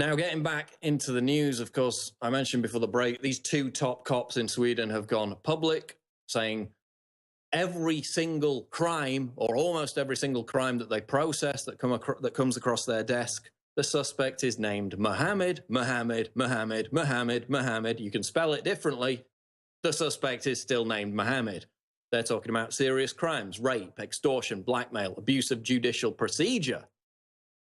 Now, getting back into the news, of course, I mentioned before the break, these two top cops in Sweden have gone public saying every single crime, or almost every single crime that they process that comes across their desk, the suspect is named Mohammed, Mohammed, Mohammed, Mohammed, Mohammed. You can spell it differently. The suspect is still named Mohammed. They're talking about serious crimes, rape, extortion, blackmail, abuse of judicial procedure,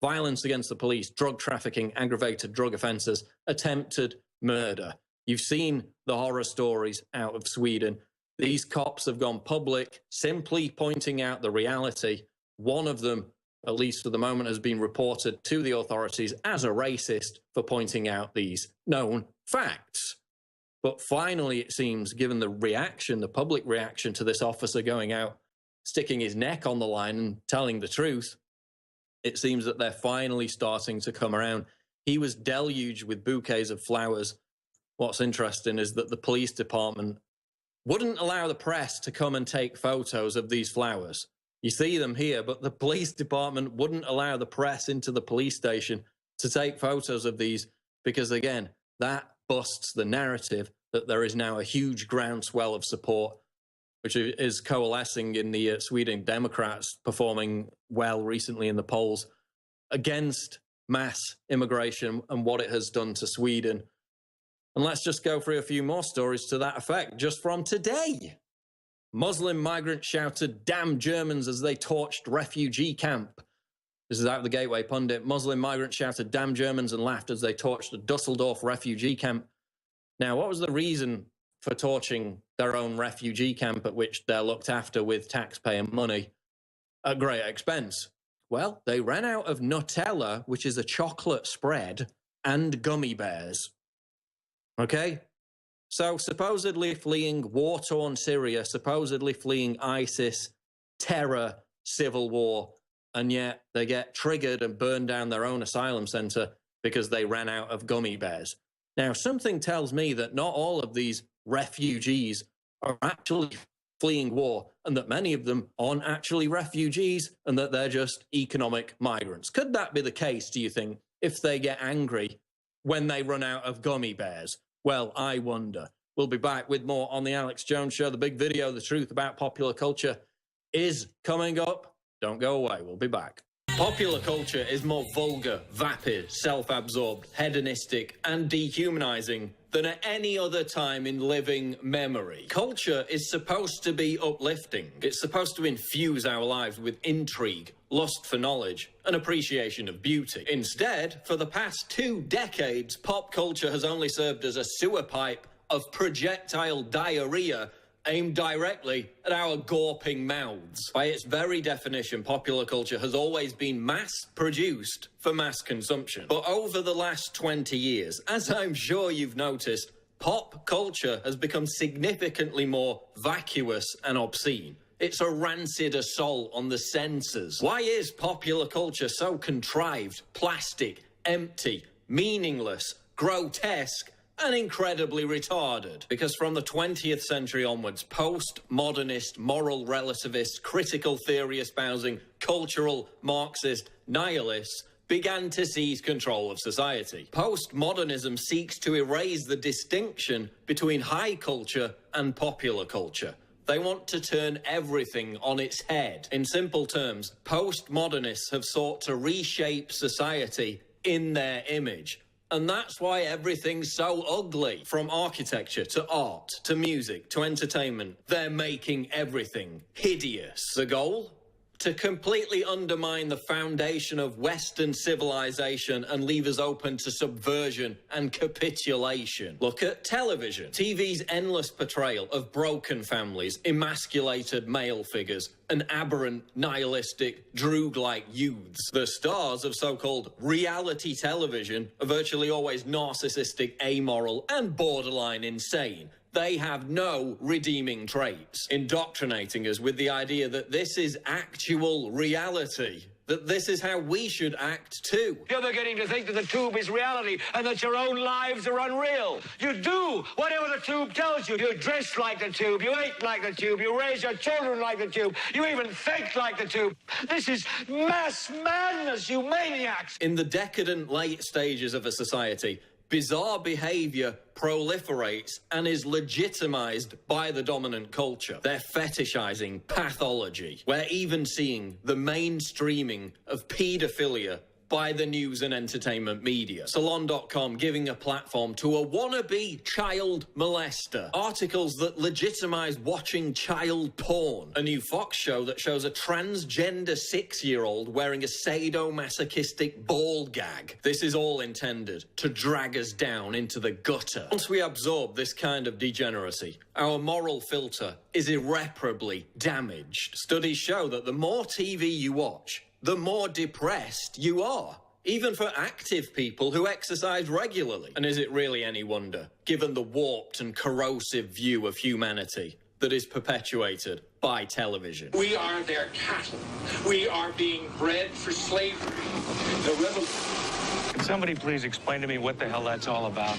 violence against the police, drug trafficking, aggravated drug offences, attempted murder. You've seen the horror stories out of Sweden. These cops have gone public, simply pointing out the reality. One of them, at least for the moment, has been reported to the authorities as a racist for pointing out these known facts. But finally, it seems, given the reaction, the public reaction to this officer going out, sticking his neck on the line and telling the truth, it seems that they're finally starting to come around. He was deluged with bouquets of flowers. What's interesting is that the police department wouldn't allow the press to come and take photos of these flowers. You see them here, but the police department wouldn't allow the press into the police station to take photos of these because, again, that busts the narrative that there is now a huge groundswell of support, which is coalescing in the Sweden Democrats performing well recently in the polls against mass immigration and what it has done to Sweden. And let's just go through a few more stories to that effect just from today. Muslim migrants shouted, "Damn Germans," as they torched refugee camp. This is out of the Gateway Pundit. Muslim migrants shouted, "Damn Germans," and laughed as they torched a Dusseldorf refugee camp. Now, what was the reason for torching their own refugee camp at which they're looked after with taxpayer money at great expense? Well, they ran out of Nutella, which is a chocolate spread, and gummy bears. Okay? So supposedly fleeing war-torn Syria, supposedly fleeing ISIS, terror, civil war, and yet they get triggered and burn down their own asylum center because they ran out of gummy bears. Now, something tells me that not all of these refugees are actually fleeing war, and that many of them aren't actually refugees, and that they're just economic migrants. Could that be the case, do you think, if they get angry when they run out of gummy bears? Well, I wonder. We'll be back with more on the Alex Jones Show. The big video, The Truth About Popular Culture, is coming up. Don't go away. We'll be back. Popular culture is more vulgar, vapid, self-absorbed, hedonistic, and dehumanizing than at any other time in living memory. Culture is supposed to be uplifting. It's supposed to infuse our lives with intrigue, lust for knowledge, and appreciation of beauty. Instead, for the past 2 decades, pop culture has only served as a sewer pipe of projectile diarrhea aimed directly at our gawping mouths. By its very definition, popular culture has always been mass-produced for mass consumption. But over the last 20 years, as I'm sure you've noticed, pop culture has become significantly more vacuous and obscene. It's a rancid assault on the senses. Why is popular culture so contrived, plastic, empty, meaningless, grotesque, and incredibly retarded? Because from the 20th century onwards, postmodernist, moral relativist, critical theory espousing, cultural Marxist nihilists began to seize control of society. Postmodernism seeks to erase the distinction between high culture and popular culture. They want to turn everything on its head. In simple terms, postmodernists have sought to reshape society in their image. And that's why everything's so ugly. From architecture to art to music to entertainment, they're making everything hideous. The goal? To completely undermine the foundation of Western civilization and leave us open to subversion and capitulation. Look at television. TV's endless portrayal of broken families, emasculated male figures, and aberrant, nihilistic, droog-like youths. The stars of so-called reality television are virtually always narcissistic, amoral, and borderline insane. They have no redeeming traits, indoctrinating us with the idea that this is actual reality. that this is how we should act too. You're beginning to think that the tube is reality and that your own lives are unreal. You do whatever the tube tells you. You dress like the tube, you eat like the tube, you raise your children like the tube, you even think like the tube. This is mass madness, you maniacs! In the decadent late stages of a society, bizarre behavior proliferates and is legitimized by the dominant culture. They're fetishizing pathology. We're even seeing the mainstreaming of paedophilia by the news and entertainment media. Salon.com giving a platform to a wannabe child molester. Articles that legitimize watching child porn. A new Fox show that shows a transgender 6-year-old wearing a sadomasochistic ball gag. This is all intended to drag us down into the gutter. Once we absorb this kind of degeneracy, our moral filter is irreparably damaged. Studies show that the more TV you watch, the more depressed you are, even for active people who exercise regularly. And is it really any wonder, given the warped and corrosive view of humanity that is perpetuated by television? We are their cattle. We are being bred for slavery. The revolution. Can somebody please explain to me what the hell that's all about?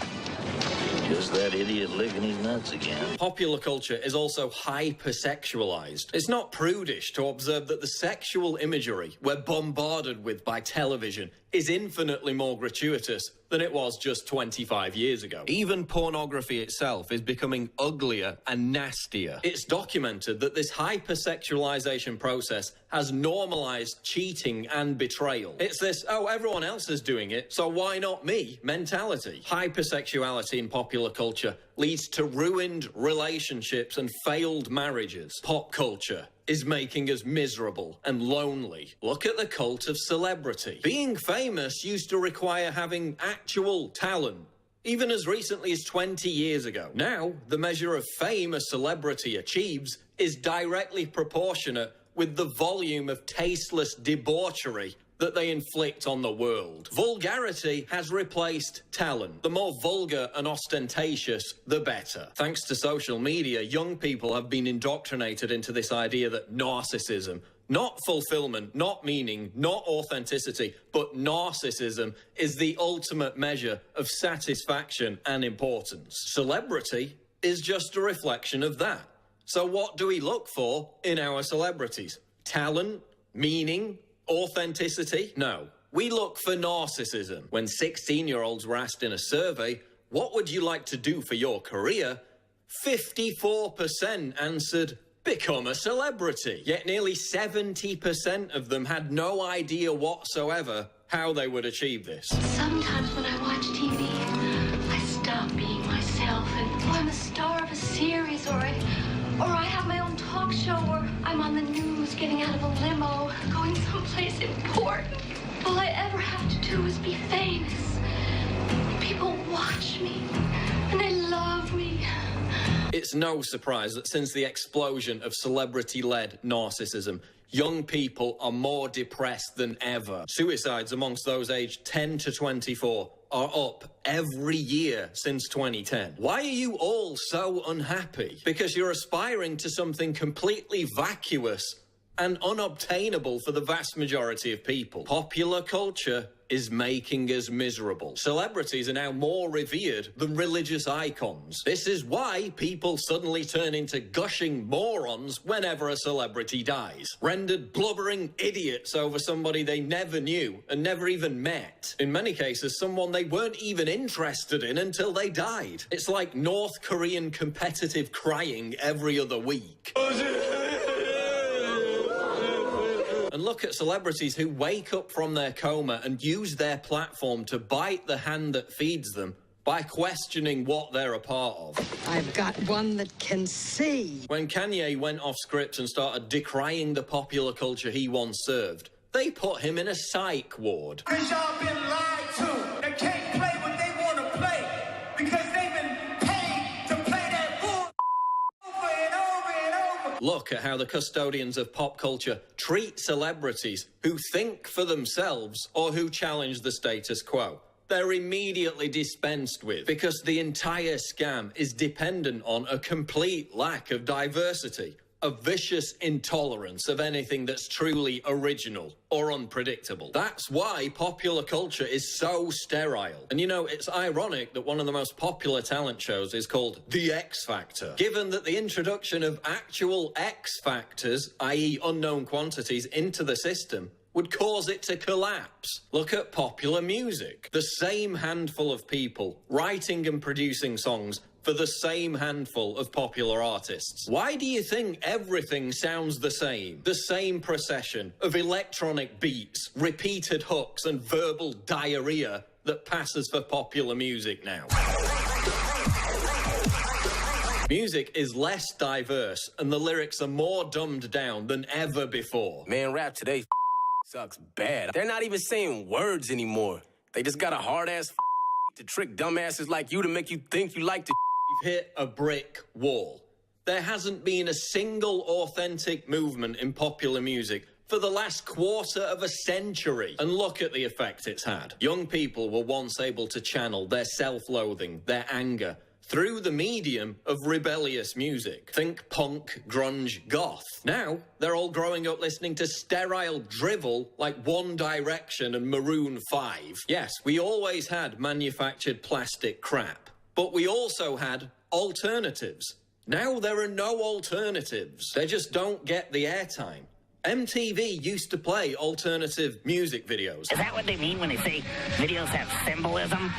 Just that idiot licking his nuts again. Popular culture is also hypersexualized. It's not prudish to observe that the sexual imagery we're bombarded with by television is infinitely more gratuitous than it was just 25 years ago. Even pornography itself is becoming uglier and nastier. It's documented that this hypersexualization process has normalized cheating and betrayal. It's this, oh, everyone else is doing it, so why not me mentality. Hypersexuality in popular culture leads to ruined relationships and failed marriages. Pop culture is making us miserable and lonely. Look at the cult of celebrity. Being famous used to require having actual talent, even as recently as 20 years ago. Now, the measure of fame a celebrity achieves is directly proportionate with the volume of tasteless debauchery that they inflict on the world. Vulgarity has replaced talent. The more vulgar and ostentatious, the better. Thanks to social media, young people have been indoctrinated into this idea that narcissism, not fulfillment, not meaning, not authenticity, but narcissism is the ultimate measure of satisfaction and importance. Celebrity is just a reflection of that. So what do we look for in our celebrities? Talent? Meaning? Authenticity? No. We look for narcissism. When 16-year-olds were asked in a survey, what would you like to do for your career? 54% answered, become a celebrity. Yet nearly 70% of them had no idea whatsoever how they would achieve this. Sometimes when I watch TV, I stop being myself and I'm a star of a series or I have my own talk show or I'm on the news getting out of a limo, going someplace important. All I ever have to do is be famous. People watch me and they love me. It's no surprise that since the explosion of celebrity-led narcissism, young people are more depressed than ever. Suicides amongst those aged 10 to 24 are up every year since 2010. Why are you all so unhappy? Because you're aspiring to something completely vacuous and unobtainable for the vast majority of people. Popular culture is making us miserable. Celebrities are now more revered than religious icons. This is why people suddenly turn into gushing morons whenever a celebrity dies. Rendered blubbering idiots over somebody they never knew and never even met. In many cases, someone they weren't even interested in until they died. It's like North Korean competitive crying every other week. And look at celebrities who wake up from their coma and use their platform to bite the hand that feeds them by questioning what they're a part of. I've got one that can see. When Kanye went off script and started decrying the popular culture he once served, they put him in a psych ward. Because y'all been lied to. They can't play what they want to play because they've been paid to play that bull over and over and over. Look at how the custodians of pop culture treat celebrities who think for themselves or who challenge the status quo. They're immediately dispensed with because the entire scam is dependent on a complete lack of diversity. a vicious intolerance of anything that's truly original or unpredictable. That's why popular culture is so sterile. And you know, it's ironic that one of the most popular talent shows is called The X Factor, given that the introduction of actual X factors, i.e. unknown quantities, into the system would cause it to collapse. Look at popular music. The same handful of people writing and producing songs for the same handful of popular artists. Why do you think everything sounds the same? The same procession of electronic beats, repeated hooks, and verbal diarrhea that passes for popular music now. Music is less diverse, and the lyrics are more dumbed down than ever before. Man, rap today sucks bad. They're not even saying words anymore. They just got a hard-ass to trick dumbasses like you to make you think you like to. You've hit a brick wall. There hasn't been a single authentic movement in popular music for the last quarter of a century. And look at the effect it's had. Young people were once able to channel their self-loathing, their anger, through the medium of rebellious music. Think punk, grunge, goth. Now, they're all growing up listening to sterile drivel like One Direction and Maroon 5. Yes, we always had manufactured plastic crap, but we also had alternatives. Now there are no alternatives. They just don't get the airtime. MTV used to play alternative music videos. Is that what they mean when they say videos have symbolism?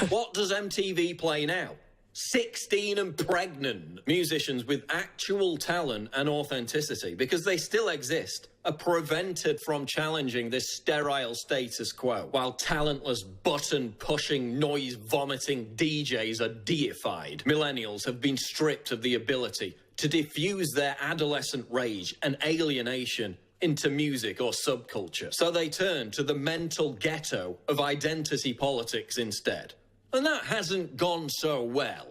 What does MTV play now? 16 and pregnant musicians with actual talent and authenticity, because they still exist, are prevented from challenging this sterile status quo, while talentless, button-pushing, noise-vomiting DJs are deified. Millennials have been stripped of the ability to diffuse their adolescent rage and alienation into music or subculture. So they turn to the mental ghetto of identity politics instead. And that hasn't gone so well.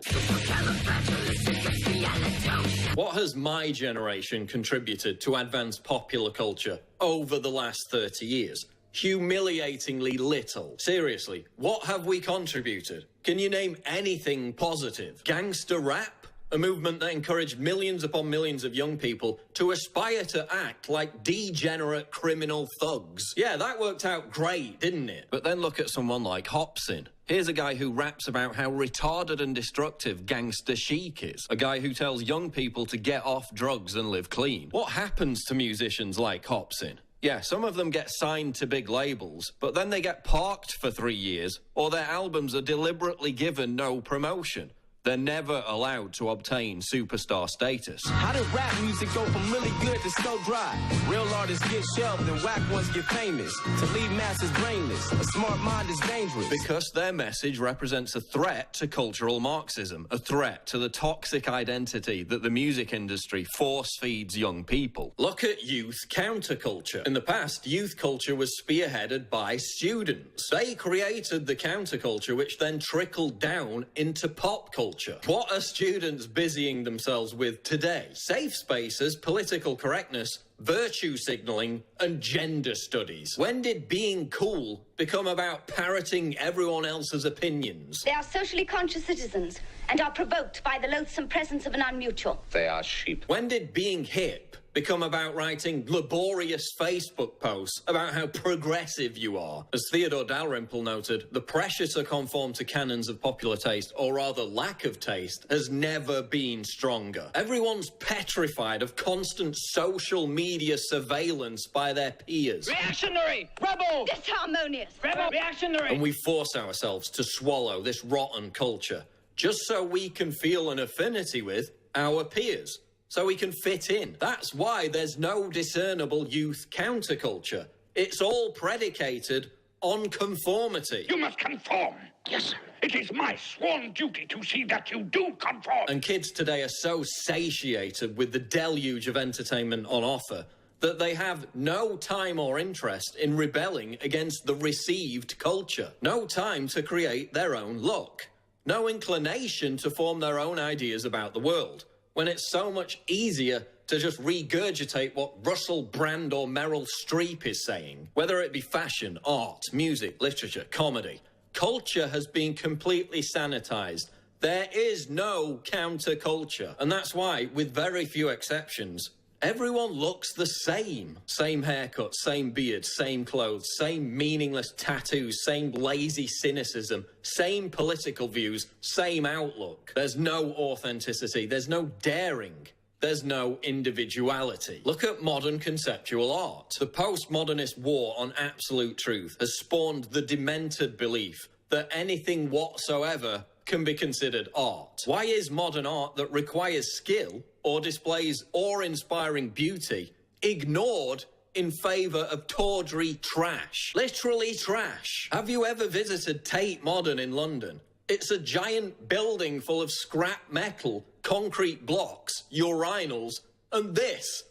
What has my generation contributed to advance popular culture over the last 30 years? Humiliatingly little. Seriously, what have we contributed? Can you name anything positive? Gangster rap? A movement that encouraged millions upon millions of young people to aspire to act like degenerate criminal thugs. Yeah, that worked out great, didn't it? But then look at someone like Hopsin. Here's a guy who raps about how retarded and destructive Gangster Chic is. A guy who tells young people to get off drugs and live clean. What happens to musicians like Hopsin? Yeah, some of them get signed to big labels, but then they get parked for 3 years, or their albums are deliberately given no promotion. They're never allowed to obtain superstar status. How did rap music go from really good to so dry? Real artists get shelved and whack ones get famous. To leave masses brainless, a smart mind is dangerous. Because their message represents a threat to cultural Marxism, a threat to the toxic identity that the music industry force-feeds young people. Look at youth counterculture. In the past, youth culture was spearheaded by students. They created the counterculture, which then trickled down into pop culture. What are students busying themselves with today? Safe spaces, political correctness, virtue signaling, and gender studies. When did being cool become about parroting everyone else's opinions? They are socially conscious citizens and are provoked by the loathsome presence of an unmutual. They are sheep. When did being hip become about writing laborious Facebook posts about how progressive you are? As Theodore Dalrymple noted, the pressure to conform to canons of popular taste, or rather lack of taste, has never been stronger. Everyone's petrified of constant social media surveillance by their peers. Reactionary! Rebel! Disharmonious. Rebel! Reactionary! And we force ourselves to swallow this rotten culture, just so we can feel an affinity with our peers, so we can fit in. That's why there's no discernible youth counterculture. It's all predicated on conformity. You must conform. Yes, sir. It is my sworn duty to see that you do conform. And kids today are so satiated with the deluge of entertainment on offer that they have no time or interest in rebelling against the received culture. No time to create their own look. No inclination to form their own ideas about the world, when it's so much easier to just regurgitate what Russell Brand or Meryl Streep is saying. Whether it be fashion, art, music, literature, comedy, culture has been completely sanitized There is no counterculture. And that's why, with very few exceptions, everyone looks the same. Same haircut, same beard, same clothes, same meaningless tattoos, same lazy cynicism, same political views, same outlook. There's no authenticity, there's no daring. There's no individuality. Look at modern conceptual art. The postmodernist war on absolute truth has spawned the demented belief that anything whatsoever can be considered art. Why is modern art that requires skill or displays awe-inspiring beauty ignored in favour of tawdry trash? Literally trash. Have you ever visited Tate Modern in London? It's a giant building full of scrap metal, concrete blocks, urinals, and this,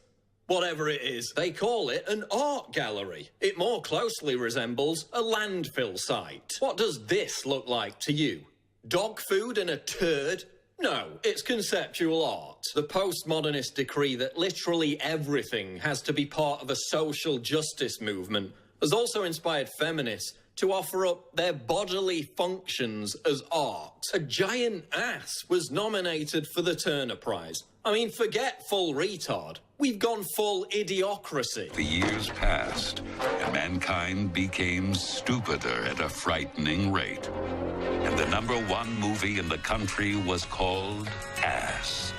whatever it is. They call it an art gallery. It more closely resembles a landfill site. What does this look like to you? Dog food and a turd? No, it's conceptual art. The postmodernists decree that literally everything has to be part of a social justice movement has also inspired feminists to offer up their bodily functions as art. A giant ass was nominated for the Turner Prize. I mean, forget full retard. We've gone full idiocracy. The years passed, and mankind became stupider at a frightening rate. And the #1 movie in the country was called Ass.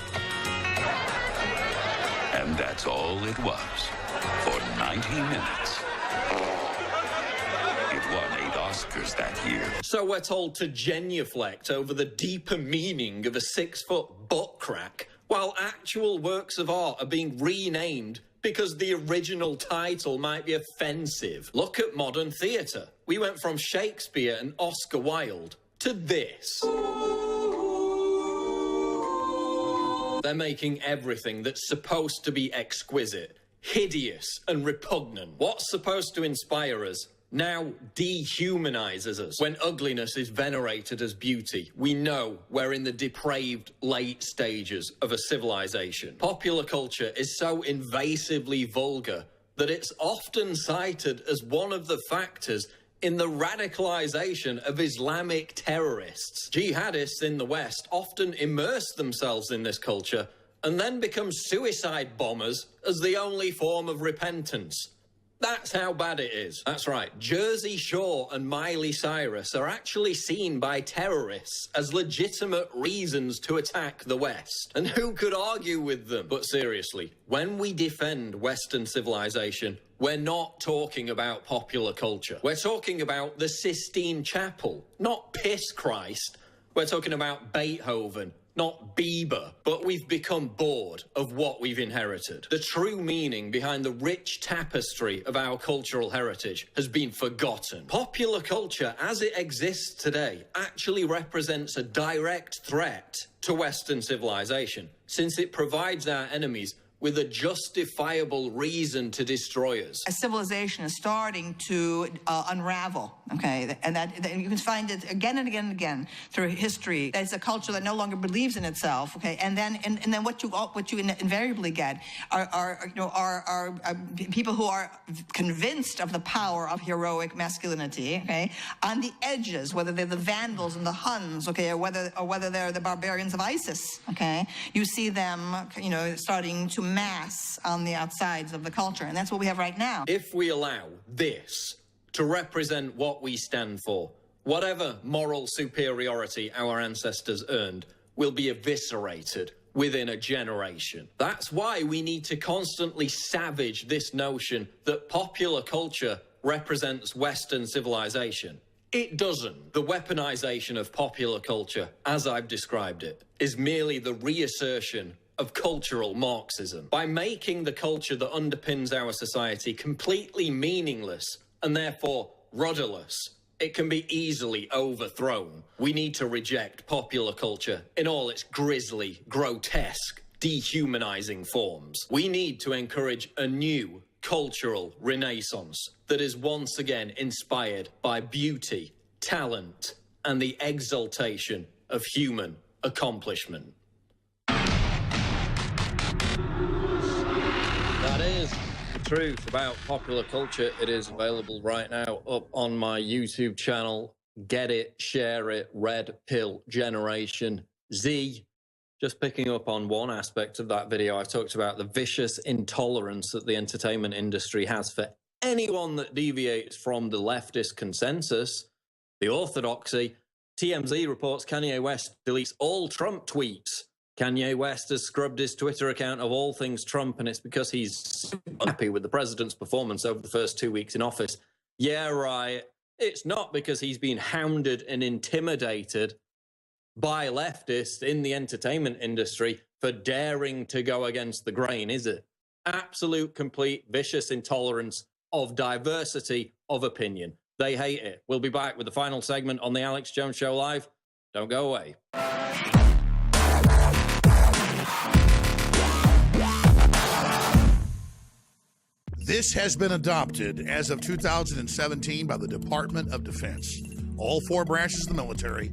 And that's all it was. For 90 minutes. It won 8 Oscars that year. So we're told to genuflect over the deeper meaning of a 6-foot butt crack, while actual works of art are being renamed because the original title might be offensive. Look at modern theatre. We went from Shakespeare and Oscar Wilde to this. They're making everything that's supposed to be exquisite hideous and repugnant. What's supposed to inspire us now dehumanizes us. When ugliness is venerated as beauty, we know we're in the depraved late stages of a civilization. Popular culture is so invasively vulgar that it's often cited as one of the factors in the radicalization of Islamic terrorists. Jihadists in the West often immerse themselves in this culture and then become suicide bombers as the only form of repentance. That's how bad it is. That's right. Jersey Shore and Miley Cyrus are actually seen by terrorists as legitimate reasons to attack the West. And who could argue with them? But seriously, when we defend Western civilization, we're not talking about popular culture. We're talking about the Sistine Chapel, not Piss Christ. We're talking about Beethoven, not Bieber. But we've become bored of what we've inherited. The true meaning behind the rich tapestry of our cultural heritage has been forgotten. Popular culture, as it exists today, actually represents a direct threat to Western civilization, since it provides our enemies with a justifiable reason to destroy us. A civilization is starting to unravel, okay? And that you can find it again and again and again through history. There's a culture that no longer believes in itself, okay? And then what you invariably get are people who are convinced of the power of heroic masculinity, okay? On the edges, whether they're the Vandals and the Huns, okay, or whether they're the barbarians of ISIS, okay? You see them, starting to mass on the outsides of the culture, and that's what we have right now. If we allow this to represent what we stand for, whatever moral superiority our ancestors earned will be eviscerated within a generation. That's why we need to constantly savage this notion that popular culture represents Western civilization. It doesn't. The weaponization of popular culture, as I've described it, is merely the reassertion of cultural Marxism. By making the culture that underpins our society completely meaningless and therefore rudderless, it can be easily overthrown. We need to reject popular culture in all its grisly, grotesque, dehumanizing forms. We need to encourage a new cultural renaissance that is once again inspired by beauty, talent, and the exaltation of human accomplishment. That is the truth about popular culture. It is available right now up on my YouTube channel, get it, share it, red pill generation Z. Just picking up on one aspect of that video, I've talked about the vicious intolerance that the entertainment industry has for anyone that deviates from the leftist consensus, the orthodoxy. TMZ reports Kanye West deletes all Trump tweets. Kanye West has scrubbed his Twitter account of all things Trump, and it's because he's unhappy with the president's performance over the first 2 weeks in office. Yeah, right. It's not because he's been hounded and intimidated by leftists in the entertainment industry for daring to go against the grain, is it? Absolute, complete, vicious intolerance of diversity of opinion. They hate it. We'll be back with the final segment on the Alex Jones Show Live. Don't go away. This has been adopted as of 2017 by the Department of Defense. All 4 branches of the military,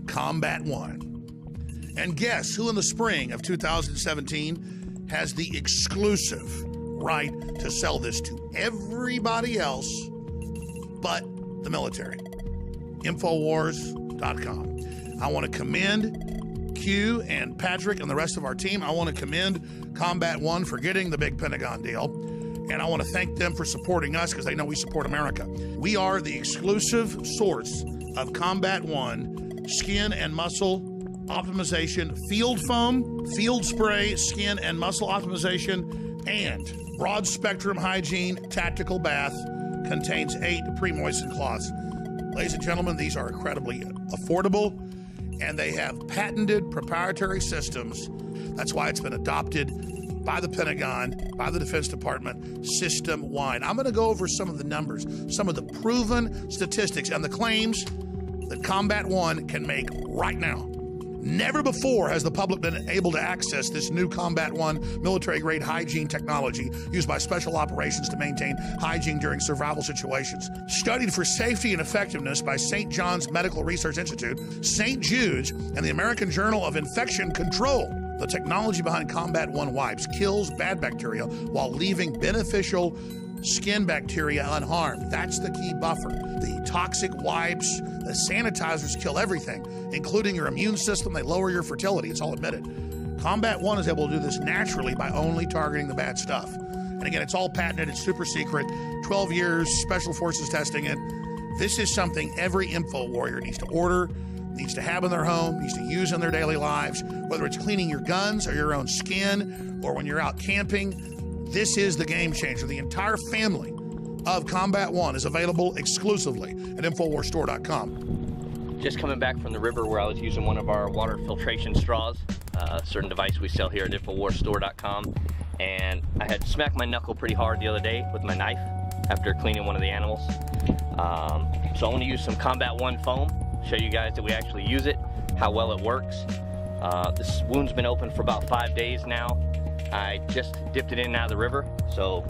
Combat One. And guess who in the spring of 2017 has the exclusive right to sell this to everybody else but the military? Infowars.com. I want to commend Q and Patrick and the rest of our team. I want to commend Combat One for getting the big Pentagon deal. And I want to thank them for supporting us because they know we support America. We are the exclusive source of Combat One skin and muscle optimization, field foam, field spray, skin and muscle optimization, and broad spectrum hygiene tactical bath. Contains 8 pre-moistened cloths. Ladies and gentlemen, these are incredibly affordable, and they have patented proprietary systems. That's why it's been adopted by the Pentagon, by the Defense Department, system-wide. I'm going to go over some of the numbers, some of the proven statistics, and the claims that Combat One can make right now. Never before has the public been able to access this new Combat One military-grade hygiene technology used by special operations to maintain hygiene during survival situations. Studied for safety and effectiveness by St. John's Medical Research Institute, St. Jude's, and the American Journal of Infection Control. The technology behind Combat One wipes kills bad bacteria while leaving beneficial skin bacteria unharmed. That's the key buffer. The toxic wipes, the sanitizers kill everything, including your immune system. They lower your fertility. It's all admitted. Combat One is able to do this naturally by only targeting the bad stuff. And again, it's all patented. It's super secret. 12 years, Special Forces testing it. This is something every info warrior needs to order, needs to have in their home, needs to use in their daily lives, whether it's cleaning your guns or your own skin or when you're out camping. This is the game changer. The entire family of Combat One is available exclusively at InfoWarsStore.com. Just coming back from the river where I was using one of our water filtration straws, a certain device we sell here at InfoWarsStore.com, and I had smacked my knuckle pretty hard the other day with my knife after cleaning one of the animals. So I want to use some Combat One foam, show you guys that we actually use it, how well it works. This wound's been open for about 5 days now. I just dipped it in and out of the river, so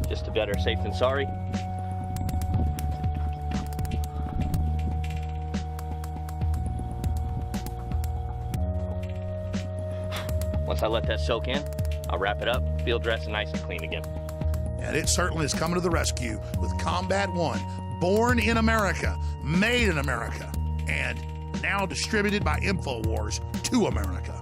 just to better safe than sorry. Once I let that soak in, I'll wrap it up, field dress, and nice and clean again. And it certainly is coming to the rescue with Combat One, born in America, made in America, and now distributed by InfoWars to America.